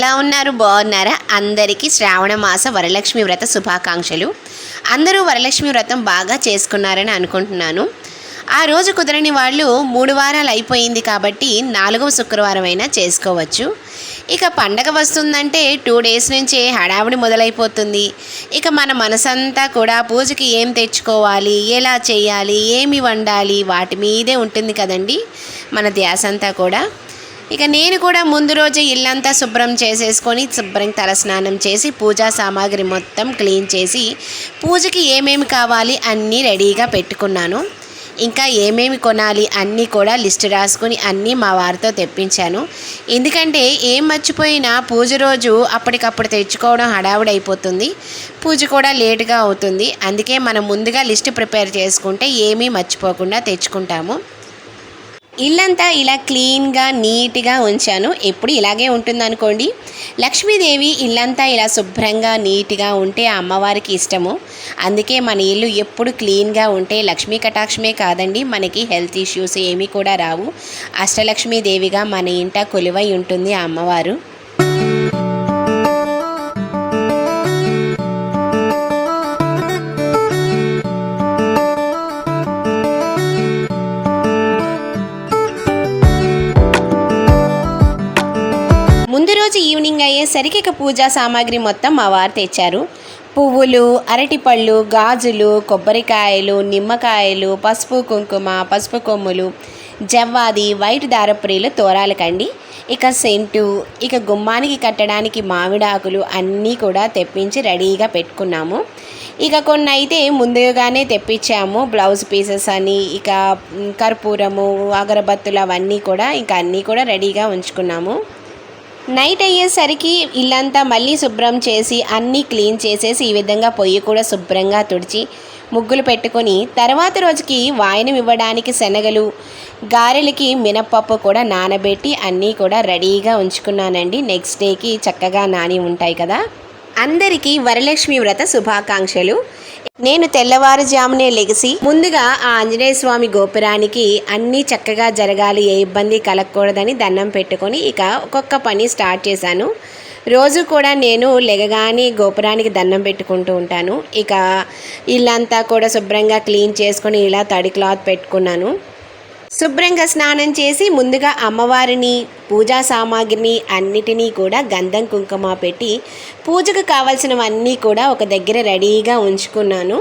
ఎలా ఉన్నారు? బాగున్నారా? అందరికీ శ్రావణ మాస వరలక్ష్మి వ్రత శుభాకాంక్షలు. అందరూ వరలక్ష్మి వ్రతం బాగా చేసుకున్నారని అనుకుంటున్నాను. ఆ రోజు కుదరని వాళ్ళు 3 వారాలు అయిపోయింది కాబట్టి 4వ శుక్రవారం అయినా చేసుకోవచ్చు. ఇక పండగ వస్తుందంటే 2 డేస్ నుంచే హడావుడి మొదలైపోతుంది. ఇక మన మనసంతా కూడా పూజకి ఏం తెచ్చుకోవాలి, ఎలా చేయాలి, ఏమి వండాలి, వాటి మీదే ఉంటుంది కదండి మన ధ్యాస అంతా కూడా. ఇక నేను కూడా ముందు రోజే ఇల్లంతా శుభ్రం చేసేసుకొని శుభ్రం తలస్నానం చేసి పూజా సామాగ్రి మొత్తం క్లీన్ చేసి పూజకి ఏమేమి కావాలి అన్నీ రెడీగా పెట్టుకున్నాను. ఇంకా ఏమేమి కొనాలి అన్నీ కూడా లిస్ట్ రాసుకొని అన్నీ మా వారితో తెప్పించాను. ఎందుకంటే ఏం మర్చిపోయినా పూజ రోజు అప్పటికప్పుడు తెచ్చుకోవడం హడావుడి అయిపోతుంది, పూజ కూడా లేటుగా అవుతుంది. అందుకే మనం ముందుగా లిస్ట్ ప్రిపేర్ చేసుకుంటే ఏమీ మర్చిపోకుండా తెచ్చుకుంటాము. ఇల్లంతా ఇలా క్లీన్గా నీట్గా ఉంచాను. ఎప్పుడు ఇలాగే ఉంటుందనుకోండి. లక్ష్మీదేవి ఇల్లంతా ఇలా శుభ్రంగా నీట్గా ఉంటే ఆ అమ్మవారికి ఇష్టము. అందుకే మన ఇల్లు ఎప్పుడు క్లీన్గా ఉంటే లక్ష్మీ కటాక్షమే కాదండి, మనకి హెల్త్ ఇష్యూస్ ఏమీ కూడా రావు. అష్టలక్ష్మీదేవిగా మన ఇంట కొలువై ఉంటుంది ఆ అమ్మవారు. ముందు రోజు ఈవినింగ్ అయ్యేసరికి ఇక పూజా సామాగ్రి మొత్తం మా వారు తెచ్చారు. పువ్వులు, అరటిపళ్ళు, గాజులు, కొబ్బరికాయలు, నిమ్మకాయలు, పసుపు కుంకుమ, పసుపు కొమ్ములు, జవ్వాది, వైట్ దారపురీలు తోరాలకండి. ఇక సెంటు, ఇక గుమ్మానికి కట్టడానికి మామిడాకులు అన్నీ కూడా తెప్పించి రెడీగా పెట్టుకున్నాము. ఇక కొన్ని అయితే ముందుగానే తెప్పించాము, బ్లౌజ్ పీసెస్ అని, ఇక కర్పూరము, అగరబత్తులు అవన్నీ కూడా ఇంకా అన్నీ కూడా రెడీగా ఉంచుకున్నాము. నైట్ అయ్యేసరికి ఇల్లంతా మళ్ళీ శుభ్రం చేసి అన్నీ క్లీన్ చేసేసి ఈ విధంగా పొయ్యి కూడా శుభ్రంగా తుడిచి ముగ్గులు పెట్టుకొని తర్వాత రోజుకి వాయనం ఇవ్వడానికి శనగలు, గారెలకి మినప్పప్పు కూడా నానబెట్టి అన్నీ కూడా రెడీగా ఉంచుకున్నానండి. నెక్స్ట్ డేకి చక్కగా నాని ఉంటాయి కదా. అందరికీ వరలక్ష్మి వ్రత శుభాకాంక్షలు. నేను తెల్లవారుజామునే లెగిసి ముందుగా ఆ ఆంజనేయ స్వామి గోపురానికి అన్నీ చక్కగా జరగాలి, ఏ ఇబ్బంది కలగకూడదని దండం పెట్టుకొని ఇక ఒక్కొక్క పని స్టార్ట్ చేశాను. రోజు కూడా నేను లెగగానే గోపురానికి దండం పెట్టుకుంటూ ఉంటాను. ఇక ఇల్లంతా కూడా శుభ్రంగా క్లీన్ చేసుకొని ఇలా తడి క్లాత్ పెట్టుకున్నాను. శుభ్రంగా స్నానం చేసి ముందుగా అమ్మవారిని, పూజా సామాగ్రిని అన్నిటినీ కూడా గంధం కుంకుమ పెట్టి పూజకు కావాల్సినవన్నీ కూడా ఒక దగ్గర రెడీగా ఉంచుకున్నాను.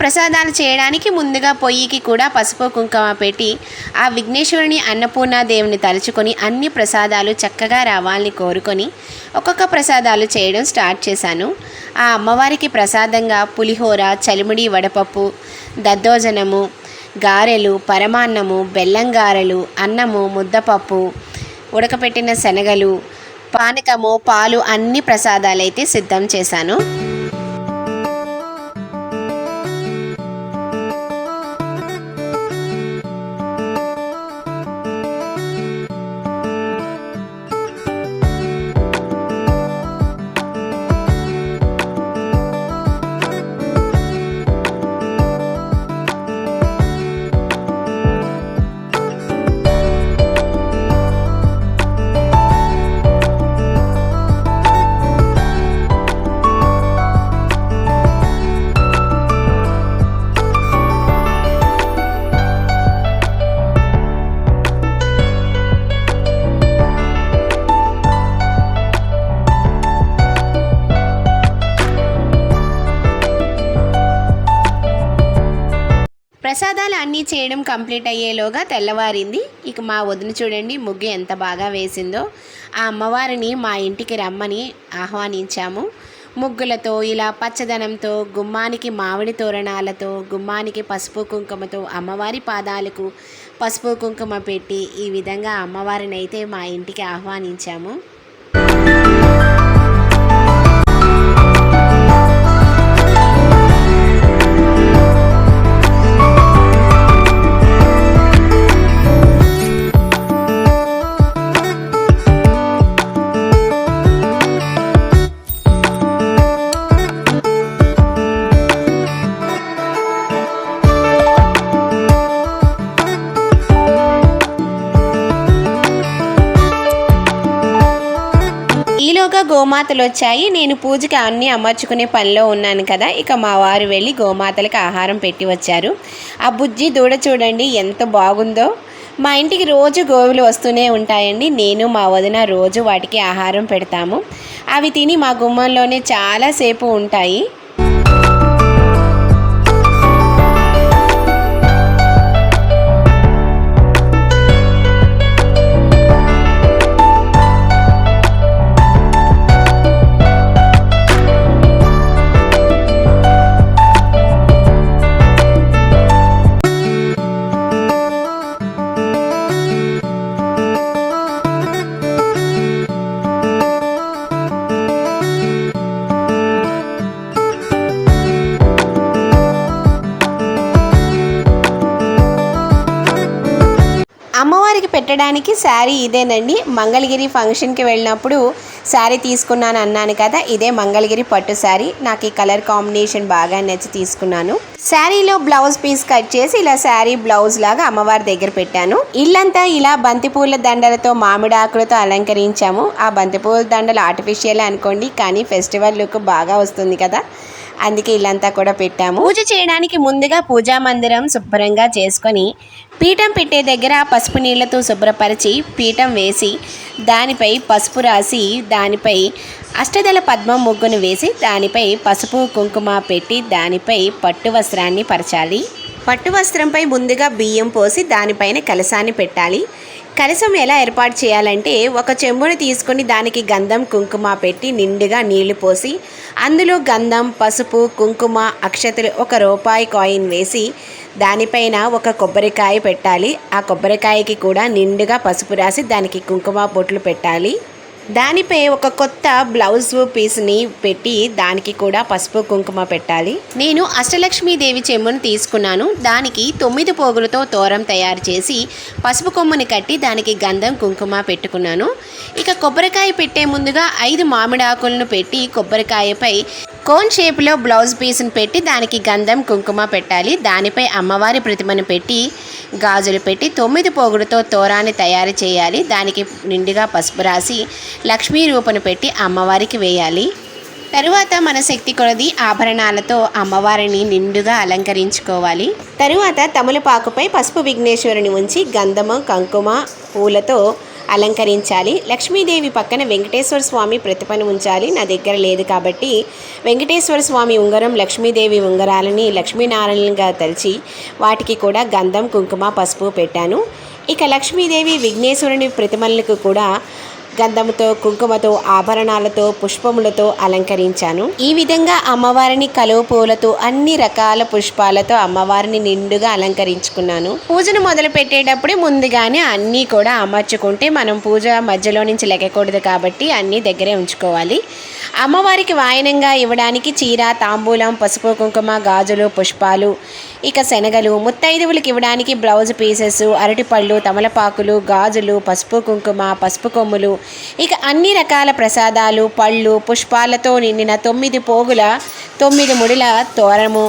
ప్రసాదాలు చేయడానికి ముందుగా పొయ్యికి కూడా పసుపు కుంకుమ పెట్టి ఆ విఘ్నేశ్వరుని అన్నపూర్ణాదేవిని తలుచుకొని అన్ని ప్రసాదాలు చక్కగా రావాలని కోరుకొని ఒక్కొక్క ప్రసాదాలు చేయడం స్టార్ట్ చేశాను. ఆ అమ్మవారికి ప్రసాదంగా పులిహోర, చలిమిడి వడపప్పు, దద్దోజనము, గారెలు, పరమాన్నము, బెల్లం గారెలు, అన్నము, ముద్దపప్పు, ఉడకపెట్టిన శనగలు, పానకము, పాలు అన్ని ప్రసాదాలు అయితే సిద్ధం చేశాను. ప్రసాదాలు అన్నీ చేయడం కంప్లీట్ అయ్యేలోగా తెల్లవారింది. ఇక మా వదిన చూడండి ముగ్గు ఎంత బాగా వేసిందో. ఆ అమ్మవారిని మా ఇంటికి రమ్మని ఆహ్వానించాము. ముగ్గులతో ఇలా పచ్చదనంతో గుమ్మానికి మామిడి తోరణాలతో గుమ్మానికి పసుపు కుంకుమతో అమ్మవారి పాదాలకు పసుపు కుంకుమ పెట్టి ఈ విధంగా అమ్మవారిని అయితే మా ఇంటికి ఆహ్వానించాము. ఈలోగా గోమాతలు వచ్చాయి. నేను పూజకి అన్నీ అమర్చుకునే పనిలో ఉన్నాను కదా, ఇక మా వారు వెళ్ళి గోమాతలకు ఆహారం పెట్టి వచ్చారు. ఆ బుజ్జి దూడ చూడండి ఎంత బాగుందో. మా ఇంటికి రోజు గోవులు వస్తూనే ఉంటాయండి. నేను మా వదిన రోజు వాటికి ఆహారం పెడతాము. అవి తిని మా గుమ్మంలోనే చాలాసేపు ఉంటాయి. అమ్మవారికి పెట్టడానికి శారీ ఇదేనండి. మంగళగిరి ఫంక్షన్కి వెళ్ళినప్పుడు శారీ తీసుకున్నాను అన్నాను కదా, ఇదే మంగళగిరి పట్టు శారీ. నాకు ఈ కలర్ కాంబినేషన్ బాగా నచ్చి తీసుకున్నాను. శారీలో బ్లౌజ్ పీస్ కట్ చేసి ఇలా శారీ బ్లౌజ్ లాగా అమ్మవారి దగ్గర పెట్టాను. ఇల్లంతా ఇలా బంతిపూల దండలతో మామిడి ఆకులతో అలంకరించాము. ఆ బంతిపూల దండలు ఆర్టిఫిషియల్ అనుకోండి, కానీ ఫెస్టివల్ లుక్ బాగా వస్తుంది కదా, అందుకే ఇల్లంతా కూడా పెట్టాము. పూజ చేయడానికి ముందుగా పూజా మందిరం శుభ్రంగా చేసుకొని పీఠం పెట్టే దగ్గర పసుపు నీళ్లతో శుభ్రపరిచి పీఠం వేసి దానిపై పసుపు రాసి దానిపై అష్టదళ పద్మం ముగ్గును వేసి దానిపై పసుపు కుంకుమ పెట్టి దానిపై పట్టు వస్త్రాన్ని పరచాలి. పట్టు వస్త్రంపై ముందుగా బియ్యం పోసి దానిపైన కలశాన్ని పెట్టాలి. కలశం ఎలా ఏర్పాటు చేయాలంటే, ఒక చెంబును తీసుకొని దానికి గంధం కుంకుమ పెట్టి నిండుగా నీళ్లు పోసి అందులో గంధం పసుపు కుంకుమ అక్షతలు ₹1 కాయిన్ వేసి దానిపైన ఒక కొబ్బరికాయ పెట్టాలి. ఆ కొబ్బరికాయకి కూడా నిండుగా పసుపు రాసి దానికి కుంకుమ బొట్లు పెట్టాలి. దానిపై ఒక కొత్త బ్లౌజ్ పీస్ని పెట్టి దానికి కూడా పసుపు కుంకుమ పెట్టాలి. నేను అష్టలక్ష్మీదేవి చెంబును తీసుకున్నాను. దానికి 9 పోగులతో తోరం తయారు చేసి పసుపు కొమ్ముని కట్టి దానికి గంధం కుంకుమ పెట్టుకున్నాను. ఇక కొబ్బరికాయ పెట్టే ముందుగా 5 మామిడి ఆకులను పెట్టి కొబ్బరికాయపై కోన్ షేప్లో బ్లౌజ్ పీస్ని పెట్టి దానికి గంధం కుంకుమ పెట్టాలి. దానిపై అమ్మవారి ప్రతిమను పెట్టి గాజులు పెట్టి 9 పోగులతో తోరాన్ని తయారు చేయాలి. దానికి నిండుగా పసుపు రాసి లక్ష్మీ రూపను పెట్టి అమ్మవారికి వేయాలి. తరువాత మన శక్తి కొలది ఆభరణాలతో అమ్మవారిని నిండుగా అలంకరించుకోవాలి. తరువాత తమలపాకుపై పసుపు విఘ్నేశ్వరుని ఉంచి గంధము కుంకుమ పూలతో అలంకరించాలి. లక్ష్మీదేవి పక్కన వెంకటేశ్వర స్వామి ప్రతిమను ఉంచాలి. నా దగ్గర లేదు కాబట్టి వెంకటేశ్వర స్వామి ఉంగరం లక్ష్మీదేవి ఉంగరాలని లక్ష్మీనారాయణగా తలిచి వాటికి కూడా గంధం కుంకుమ పసుపు పెట్టాను. ఇక లక్ష్మీదేవి విఘ్నేశ్వరుని ప్రతిమలకు కూడా గంధముతో కుంకుమతో ఆభరణాలతో పుష్పములతో అలంకరించాను. ఈ విధంగా అమ్మవారిని కలువ పూలతో అన్ని రకాల పుష్పాలతో అమ్మవారిని నిండుగా అలంకరించుకున్నాను. పూజను మొదలు పెట్టేటప్పుడే ముందుగానే అన్నీ కూడా అమర్చుకుంటే మనం పూజ మధ్యలో నుంచి లెక్కకూడదు కాబట్టి అన్నీ దగ్గరే ఉంచుకోవాలి. అమ్మవారికి వాయనంగా ఇవ్వడానికి చీర తాంబూలం పసుపు కుంకుమ గాజులు పుష్పాలు ఇక శనగలు, ముత్తైదువులకు ఇవ్వడానికి బ్లౌజ్ పీసెస్ అరటిపళ్ళు తమలపాకులు గాజులు పసుపు కుంకుమ పసుపు కొమ్ములు ఇక అన్ని రకాల ప్రసాదాలు పళ్ళు పుష్పాలతో నిండిన 9 పోగుల 9 ముడుల తోరము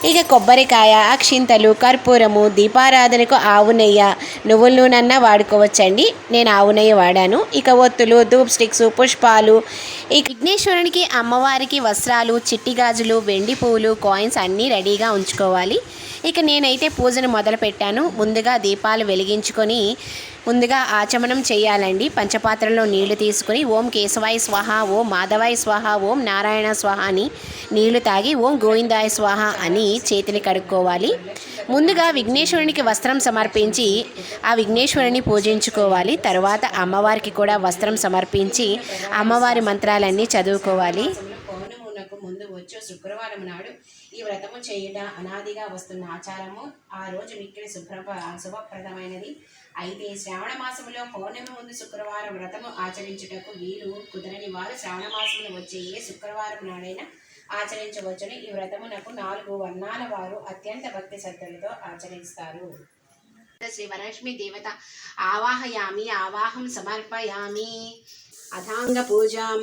ఇక కొబ్బరికాయ అక్షింతలు కర్పూరము దీపారాధనకు ఆవు నెయ్యి నువ్వుల నూనె వాడుకోవచ్చండి. నేను ఆవు నెయ్యి వాడాను. ఇక ఒత్తులు ధూప్ స్టిక్స్ పుష్పాలు ఈ విఘ్నేశ్వరునికి అమ్మవారికి వస్త్రాలు చిట్టి గాజులు వెండి పువ్వులు కాయిన్స్ అన్నీ రెడీగా ఉంచుకోవాలి. ఇక నేనైతే పూజను మొదలు పెట్టాను. ముందుగా దీపాలు వెలిగించుకొని ముందుగా ఆచమనం చేయాలండి. పంచపాత్రలో నీళ్లు తీసుకుని ఓం కేశవాయ స్వాహ ఓం మాధవాయ స్వాహ ఓం నారాయణ స్వాహ అని నీళ్లు తాగి ఓం గోవిందాయ స్వాహ అని చేతిని కడుక్కోవాలి. ముందుగా విఘ్నేశ్వరునికి వస్త్రం సమర్పించి ఆ విఘ్నేశ్వరుని పూజించుకోవాలి. తర్వాత అమ్మవారికి కూడా వస్త్రం సమర్పించి అమ్మవారి మంత్రాలన్నీ చదువుకోవాలి. వచ్చు శుక్రవారం నాడు ఈ వ్రతము చేయుట అనాదిగా వస్తున్న ఆచారము. ఆ రోజు మిక్కిలి శుభప్రదమైనది. అయితే శ్రావణ మాసములో పౌర్ణమి ముందు శుక్రవారం వ్రతము ఆచరించుటకు వీలు కుదరని వారు శ్రావణ మాసములు వచ్చే ఏ శుక్రవారం నాడైనా ఆచరించవచ్చును. ఈ వ్రతమునకు 4 వర్ణాల వారు అత్యంత భక్తి శ్రద్ధలతో ఆచరిస్తారు. శ్రీ వరలక్ష్మి దేవత ఆవాహం సమర్పయామి. అథాంగ పూజాం.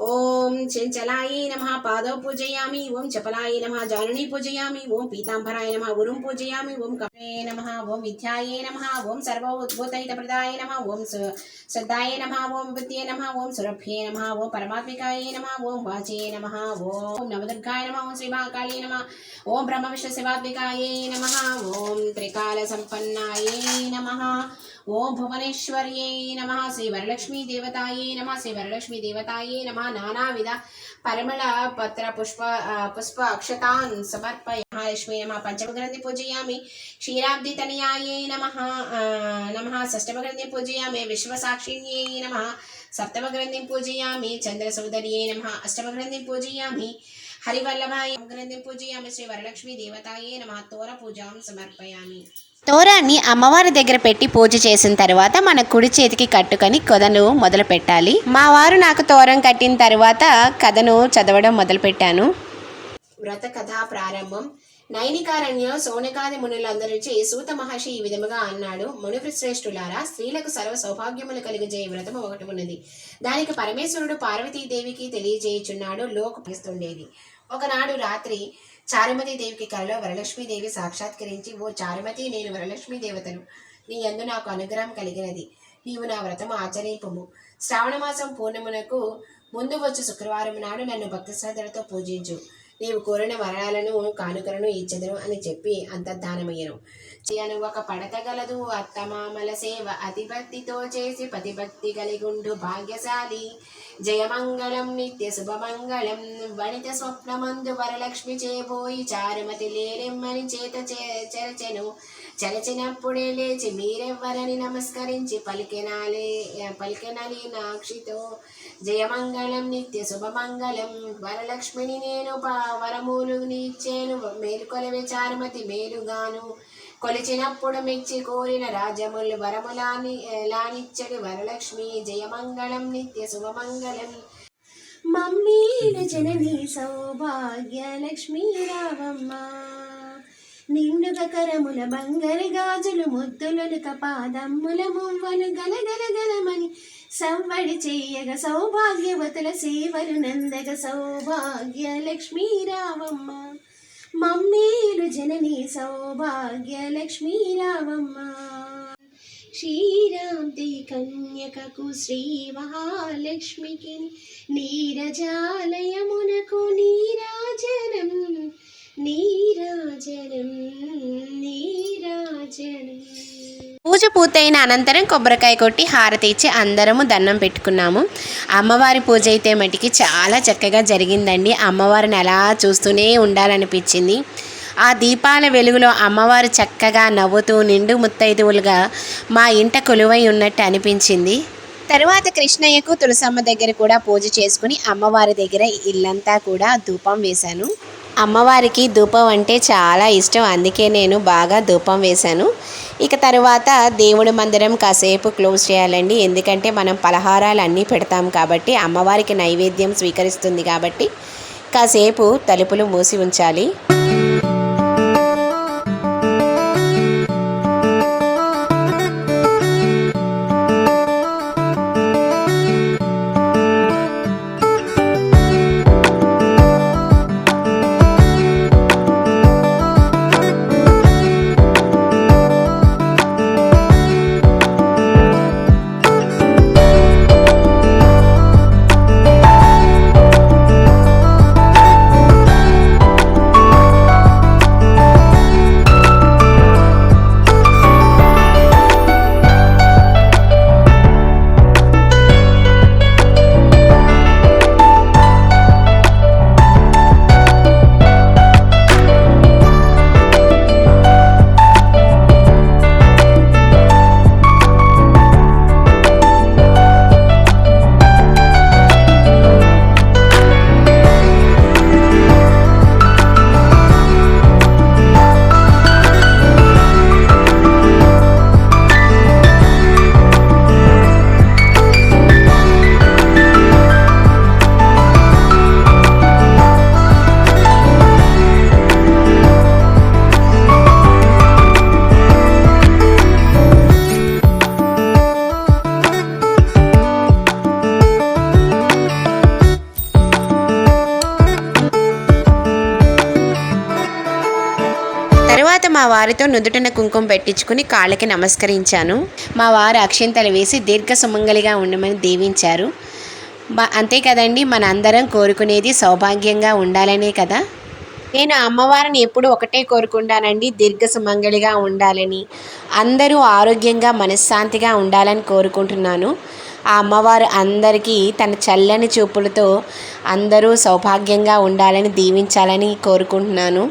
ఓం చెంచలాయ నమః పాదౌ పూజయామి. ఓం చపలాయ నమః జానుని పూజయామి. ఓం పీతాంబరాయ నమః గురుం పూజయామి. ఓం కమలే నమః. ఓం విద్యాయ నమః. ఓం సర్వోద్భూతహితప్రదాయ నమః. ఓం శ్రద్ధాయ నమః. ఓం విద్యే నమః. ఓం సురభ్యే నమః. ఓం పరమాత్మికాయ నమః. ఓం వాచే నమః. ఓం నవదుర్గాయ నమః. ఓం శ్రీమహాకాళీ నమః. ఓం బ్రహ్మ విష్ణు శివాత్మికాయ నమః. ఓం త్రికాల సంపన్నాయ నమః. ఓం భువనేశ్వర్యై నమః. శ్రీ వరలక్ష్మీ దేవతాయే నమః. శ్రీ వరలక్ష్మీ దేవతాయే నమః. నానావిధ పరిమళ పత్ర పుష్ప అక్షతాన్ సమర్పయ. మహాలక్ష్మీ నమః. పంచమగ్రంథి పూజయామి. క్షీరాబ్ది తనయాయే నమః. షష్టమగ్రంథి పూజయామి. విశ్వసాక్షిణ్యై నమః. సప్తమగ్రంథిం పూజయామి. చంద్రసౌదర్యై నమః. అష్టమగ్రంథిం పూజయామి. హరివల్లభాయ గ్రంథిం పూజయామి. శ్రీ వరలక్ష్మీ దేవతాయే నమః. తోర పూజాం సమర్పయామి. తోరాన్ని అమ్మవారి దగ్గర పెట్టి పూజ చేసిన తర్వాత మన కుడి చేతికి కట్టుకొని కథను మొదలు పెట్టాలి. మా వారు నాకు తోరం కట్టిన తర్వాత కథను చదవడం మొదలుపెట్టాను. వ్రత కథా ప్రారంభం. నైనికారణ్యం సౌనకాది మునులందరిచే సూత మహర్షి ఈ విధముగా అన్నాడు. మునిశ్రేష్ఠులారా, స్త్రీలకు సర్వ సౌభాగ్యములు కలిగజేయ వ్రతము ఒకటి ఉన్నది. దానికి పరమేశ్వరుడు పార్వతీదేవికి తెలియజేయుచున్నాడు. లోకపిస్తుండేది. ఒకనాడు రాత్రి చారుమతి దేవికి కలలో వరలక్ష్మీదేవి సాక్షాత్కరించి, ఓ చారుమతి, నేను వరలక్ష్మీ దేవతను. నీ యందు నాకు అనుగ్రహం కలిగినది. నీవు నా వ్రతము ఆచరింపుము. శ్రావణమాసం పూర్ణమునకు ముందు వచ్చు శుక్రవారం నాడు నన్ను భక్తి శ్రద్ధలతో పూజించు. నీవు కోరిన వరాలను కానుకలను ఇచ్చెదను అని చెప్పి అంతర్ధానమయ్యను. చేయను ఒక పడతగలదు అత్తమామల సేవ అతిభక్తితో చేసి పతిభక్తి కలిగుండు భాగ్యశాలి. జయమంగళం నిత్య శుభమంగళం. వనిత స్వప్నమందు వరలక్ష్మి చేబోయి చారుమతి లేరెమ్మని చేత చెరచెను. చెరచినప్పుడే లేచి మీరెవ్వరని నమస్కరించి పలికెనలి నాక్షితో. జయమంగళం నిత్య శుభమంగళం. వరలక్ష్మిని నేను వరములు నీచ్చేను. మేలుకొలవే చారుమతి మేలుగాను. కొలిచినప్పుడు మెచ్చి కోరిన రాజములు వరములానిచ్చడి వరలక్ష్మి. జయమంగళం నిత్య శుభమంగళం. మమ్మీల జనని సౌభాగ్య లక్ష్మీ రావమ్మ. నిండుగ కరముల బంగారు గాజులు ముద్దులొలుక పాదమ్ముల మువ్వలు గలగలగలమని సవ్వడి చెయ్యగ సౌభాగ్యవతుల సేవలు నందగ సౌభాగ్య లక్ష్మీ రావమ్మ. మమ్మీలు జనని సౌభాగ్య లక్ష్మీ రావమ్మ. క్షీరాబ్ది కన్యకకు శ్రీ మహాలక్ష్మికి నీరజాలయమునకు నీరాజనం నీరాజనం నీరాజనం. పూజ పూర్తయిన అనంతరం కొబ్బరికాయ కొట్టి హారతి ఇచ్చి అందరము దండం పెట్టుకున్నాము. అమ్మవారి పూజ అయితే మటుకి చాలా చక్కగా జరిగిందండి. అమ్మవారిని అలా చూస్తూనే ఉండాలనిపించింది. ఆ దీపాల వెలుగులో అమ్మవారు చక్కగా నవ్వుతూ నిండు ముత్తైదువులుగా మా ఇంట కొలువై ఉన్నట్టు అనిపించింది. తర్వాత కృష్ణయ్యకు తులసమ్మ దగ్గర కూడా పూజ చేసుకుని అమ్మవారి దగ్గర ఇల్లంతా కూడా ధూపం వేశాను. అమ్మవారికి ధూపం అంటే చాలా ఇష్టం, అందుకే నేను బాగా ధూపం వేశాను. ఇక తర్వాత దేవుడి మందిరం కాసేపు క్లోజ్ చేయాలండి. ఎందుకంటే మనం పలహారాలు అన్నీ పెడతాం కాబట్టి అమ్మవారికి నైవేద్యం స్వీకరిస్తుంది కాబట్టి కాసేపు తలుపులు మూసి ఉంచాలి. మా వారితో నుదుటిన కుంకుమ పెట్టించుకుని కాళ్ళకి నమస్కరించాను. మా వారు అక్షింతలు వేసి దీర్ఘ సుమంగలిగా ఉండమని దీవించారు. అంతే కదండి, మన అందరం కోరుకునేది సౌభాగ్యంగా ఉండాలనే కదా. నేను అమ్మవారిని ఎప్పుడు ఒకటే కోరుకుంటానండి, దీర్ఘ సుమంగళిగా ఉండాలని, అందరూ ఆరోగ్యంగా మనశ్శాంతిగా ఉండాలని కోరుకుంటున్నాను. ఆ అమ్మవారు అందరికీ తన చల్లని చూపులతో అందరూ సౌభాగ్యంగా ఉండాలని దీవించాలని కోరుకుంటున్నాను.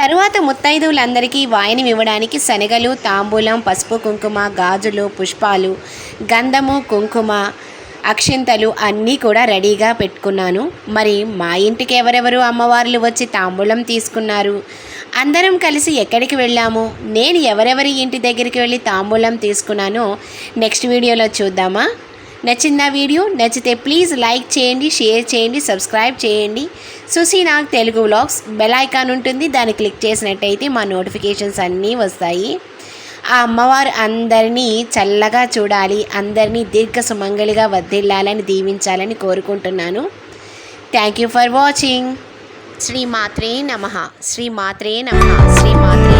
తరువాత ముత్తైదువులందరికీ వాయనం ఇవ్వడానికి శనగలు, తాంబూలం, పసుపు కుంకుమ, గాజులు, పుష్పాలు, గంధము, కుంకుమ, అక్షింతలు అన్నీ కూడా రెడీగా పెట్టుకున్నాను. మరి మా ఇంటికి ఎవరెవరు అమ్మవార్లు వచ్చి తాంబూలం తీసుకున్నారు, అందరం కలిసి ఎక్కడికి వెళ్ళాము, నేను ఎవరెవరి ఇంటి దగ్గరికి వెళ్ళి తాంబూలం తీసుకున్నానో నెక్స్ట్ వీడియోలో చూద్దామా. నచ్చిందా వీడియో? నచ్చితే ప్లీజ్ లైక్ చేయండి, షేర్ చేయండి, సబ్స్క్రైబ్ చేయండి. సుసీనాగ్ తెలుగు వ్లాగ్స్ బెల్ ఐకాన్ ఉంటుంది, దాన్ని క్లిక్ చేసినట్టయితే మా నోటిఫికేషన్స్ అన్నీ వస్తాయి. ఆ అమ్మవారు అందరినీ చల్లగా చూడాలి, అందరినీ దీర్ఘ సుమంగళిగా వర్ధిల్లాలని దీవించాలని కోరుకుంటున్నాను. Thank you for watching. శ్రీమాత్రే నమః. శ్రీమాత్రే నమః. శ్రీమాత్రే